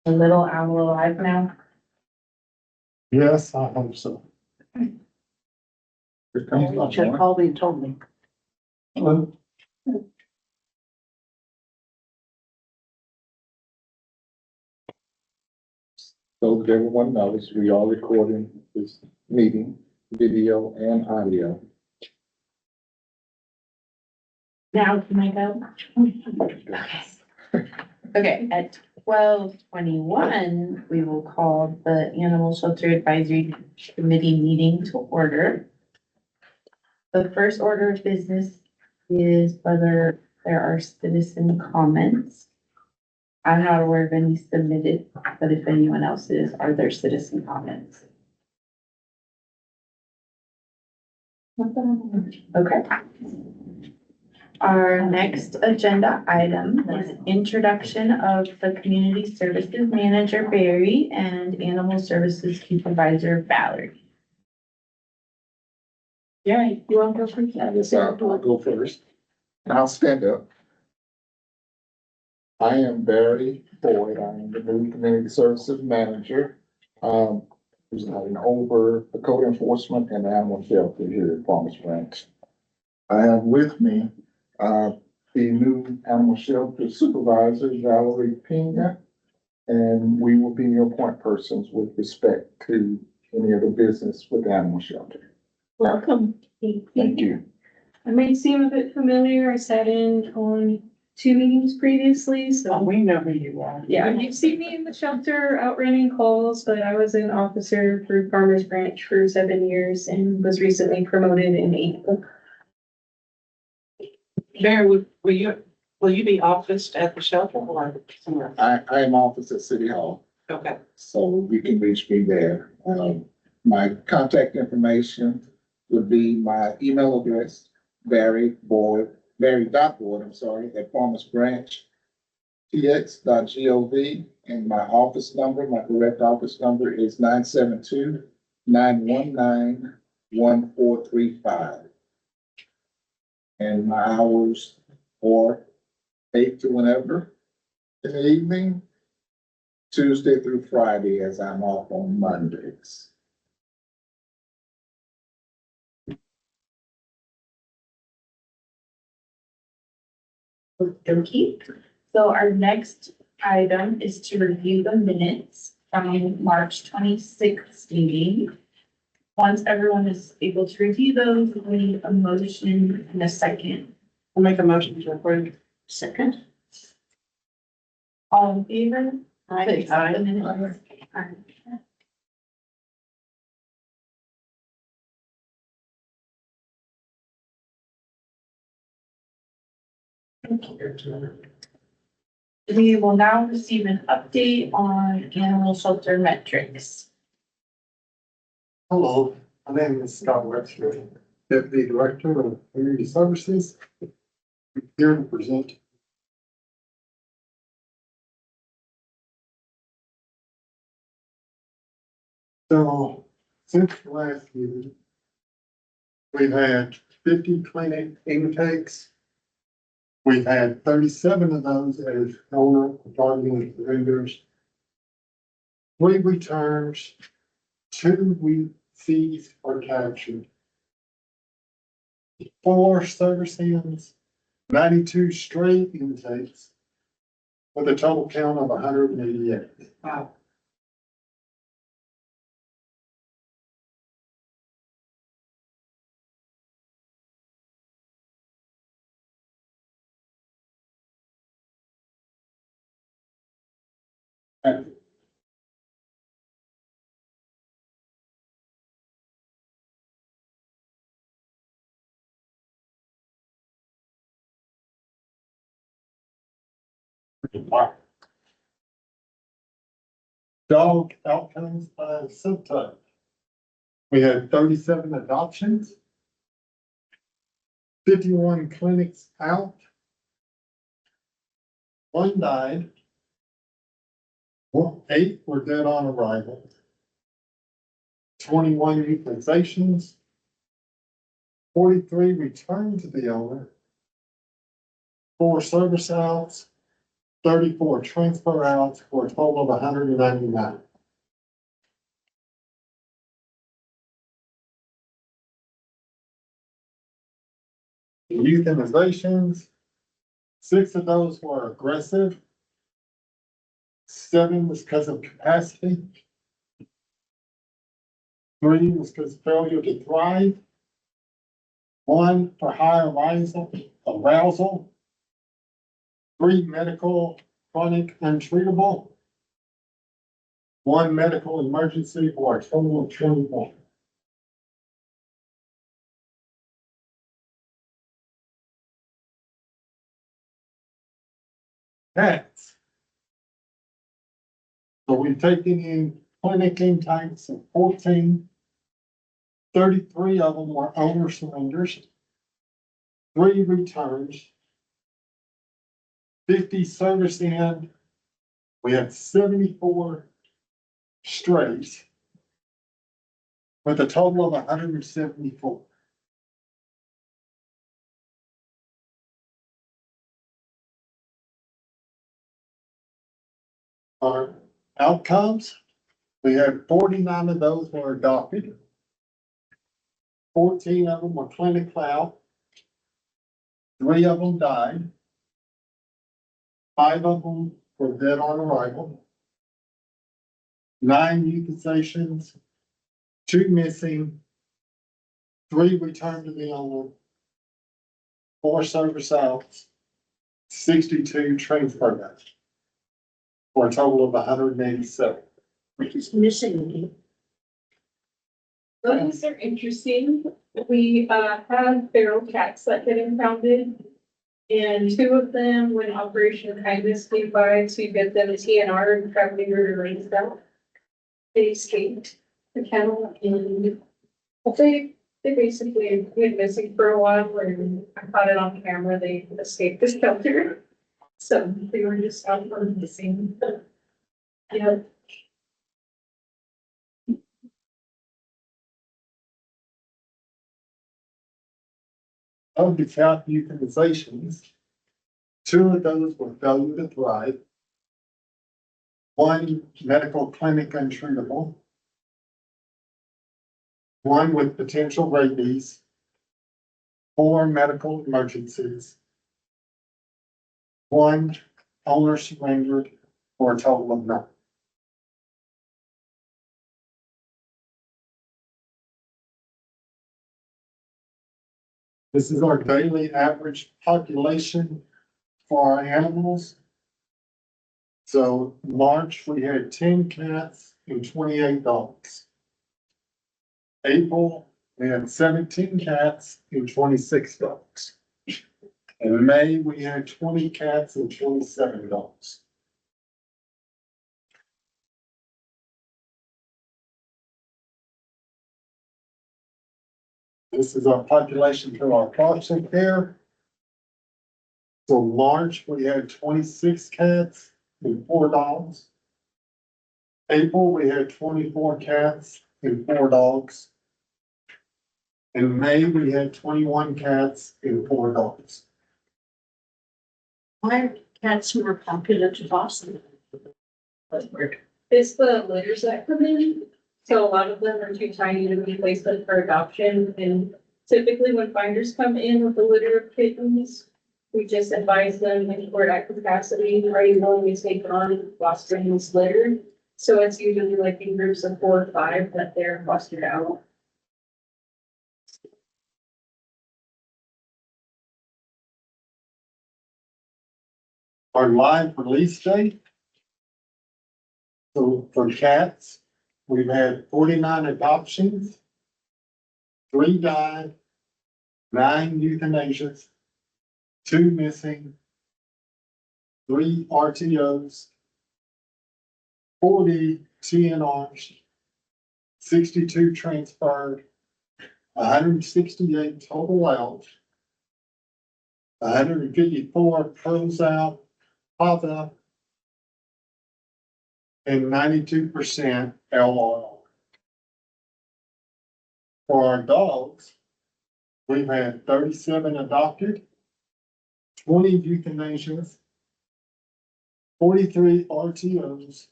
a little owl alive now? Yes, I hope so. Here comes You should have one. called me and told me. So that everyone knows, we are recording this meeting, video and audio. Now can I go? Okay, at 12:21, we will call the Animal Shelter Advisory Committee meeting to order. The first order of business is whether there are citizen comments. I'm not aware of any submitted, but if anyone else is, are there citizen comments? Okay. Our next agenda item is introduction of the Community Services Manager Barry and Animal Services Supervisor Valerie. Yeah, you want to go first? Yes, I'll go first. And I'll stand up. I am Barry Boyd. I am the new Community Services Manager. Presiding over the code enforcement and animal shelter here at Farmers Branch. I have with me, the new animal shelter supervisor, Valerie Pena. And we will be your point persons with respect to any of the business with the animal shelter. Welcome. Thank you. I may seem a bit familiar. I sat in on 2 meetings previously, So so we know who you are. yeah, you've seen me in the shelter out running calls, but I was an officer for Farmers Branch for 7 years and was recently promoted in April. Barry, will you be officed at the shelter or somewhere? I am office at City Hall, Okay. so you can reach me there. My contact information would be my email address, Barry.Boyd, at Farmers Branch, tx.gov, and my office number, my direct office number is 972-919-1435. And my hours are 8 to whenever in the evening, Tuesday through Friday, as I'm off on Mondays. Okey. So our next item is to review the minutes from March 26th meeting. Once everyone is able to review those, we need a motion and a second. I'll make a motion to approve. Second. All in favor? Aye. To accept the minutes? Aye. We will now receive an update on animal shelter metrics. Hello, my name is Scott Webster, Deputy Director of Community Services. I'm here to present. So, since the last meeting, we've had 50 clinic intakes. We've had 37 of those as owner targeting offenders. 3 returns, 2 we seized or captured. 4 service ends, 92 straight intakes, with a total count of 188. Wow. Dog outcomes by subtype. We had 37 adoptions. 51 clinics out. 1 died. 8 were dead on arrival. 21 euthanization. 43 returned to the owner. 4 service outs. 34 transfer outs for a total of 199. Euthanizations, 6 of those were aggressive. 7 was because of capacity. 3 was because of failure to thrive. 1 for high arousal. 3 medical chronic untreatable. 1 medical emergency for a total of 21. Cats. So we've taken in clinic intakes of 14. 33 of them were owner surrenders. 3 returns. 50 service in. We had 74 strays. With a total of 174. Our outcomes, we had 49 of those were adopted. 14 of them were clinically out. 3 of them died. 5 of them were dead on arrival. 9 euthanization, 2 missing. 3 returned to the owner. 4 service outs. 62 transfer outs. For a total of 187. Which is missing. Those are interesting. We had feral cats that get impounded. And 2 of them, when Operation Kindness came by to get them a TNR and probably were released out. They escaped the kennel and they basically went missing for a while and I caught it on camera. They escaped the shelter. So they were just out for missing. Yeah. Of the cat euthanizations, 2 of those were failure to thrive. 1 medical clinic untreatable. 1 with potential rabies. 4 medical emergencies. 1 owner surrendered for a total of 9. This is our daily average population for our animals. So March, we had 10 cats and 28 dogs. April, we had 17 cats and 26 dogs. In May, we had 20 cats and 27 dogs. This is our population for our foster care. So March, we had 26 cats and 4 dogs. April, we had 24 cats and 4 dogs. In May, we had 21 cats and 4 dogs. Why are cats more popular to Boston? It's the litters that come in. So a lot of them are too tiny to be placed up for adoption. And typically when finders come in with a litter of kittens, we just advise them if we're at capacity, are you willing to take on fostering this litter? So it's usually like in groups of 4 or 5 that they're fostered out. Our live release date. So for cats, we've had 49 adoptions. 3 died. 9 euthanasias. 2 missing. 3 RTOs. 40 TNRs. 62 transferred. 168 total out. 154 pros out, pop out. And 92% LRR. For our dogs, we've had 37 adopted, 20 euthanasias, 43 RTOs,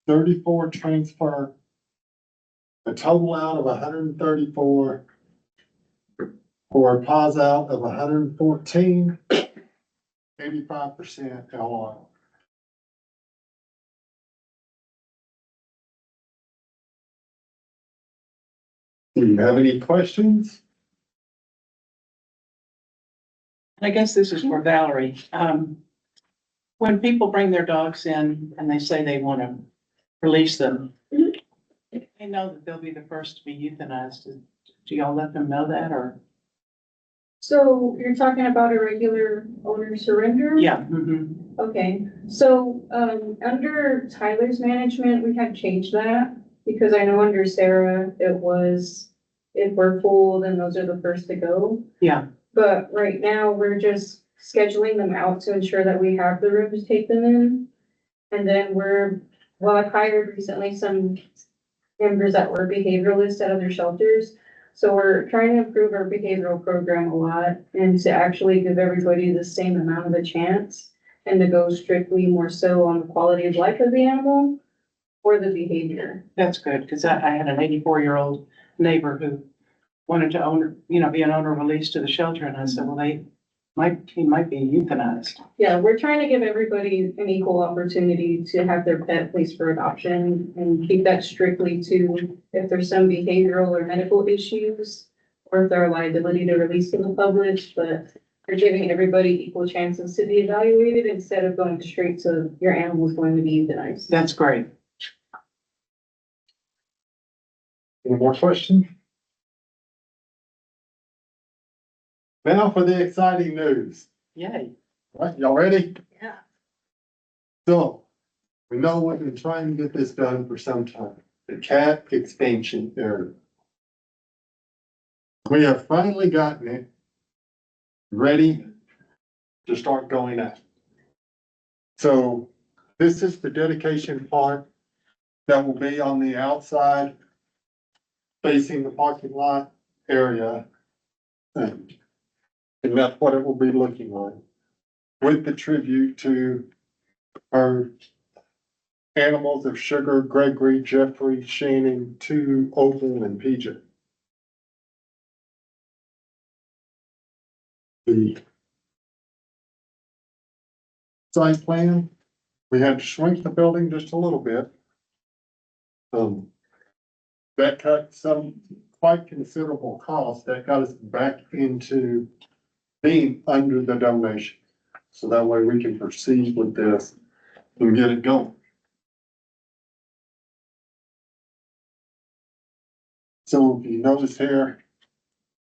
34 transfer, a total out of 134, for a pause out of 114, 85% LR. Do you have any questions? I guess this is for Valerie. When people bring their dogs in and they say they want to release them, they know that they'll be the first to be euthanized. Do y'all let them know that or? So you're talking about a regular owner surrender? Yeah. Mhm. Okay, so, under Tyler's management, we had changed that, because I know under Sarah, it was, if we're full, then those are the first to go. Yeah. But right now, we're just scheduling them out to ensure that we have the room to take them in. And then I've hired recently some members that were behavioralists at other shelters. So we're trying to improve our behavioral program a lot and to actually give everybody the same amount of a chance and to go strictly more so on the quality of life of the animal or the behavior. That's good, because I had an 84-year-old neighbor who wanted to be an owner released to the shelter, and I said, well, he might be euthanized. Yeah, we're trying to give everybody an equal opportunity to have their pet placed for adoption and keep that strictly to if there's some behavioral or medical issues or if there are liability to release to the public, but you're giving everybody equal chances to be evaluated instead of going straight to your animal is going to be euthanized. That's great. Any more questions? Now for the exciting news. Yay. Right, y'all ready? Yeah. So, we know we've been trying to get this done for some time, the cat expansion area. We have finally gotten it ready to start going at. So, this is the dedication part that will be on the outside facing the parking lot area. And that's what it will be looking like, with the tribute to our animals of Sugar, Gregory, Jeffrey, Shannon, to Opal, and PJ. The site plan, we had to shrink the building just a little bit. That cut some quite considerable cost, that got us back into being under the donation. So that way we can proceed with this and get it going. So if you notice here,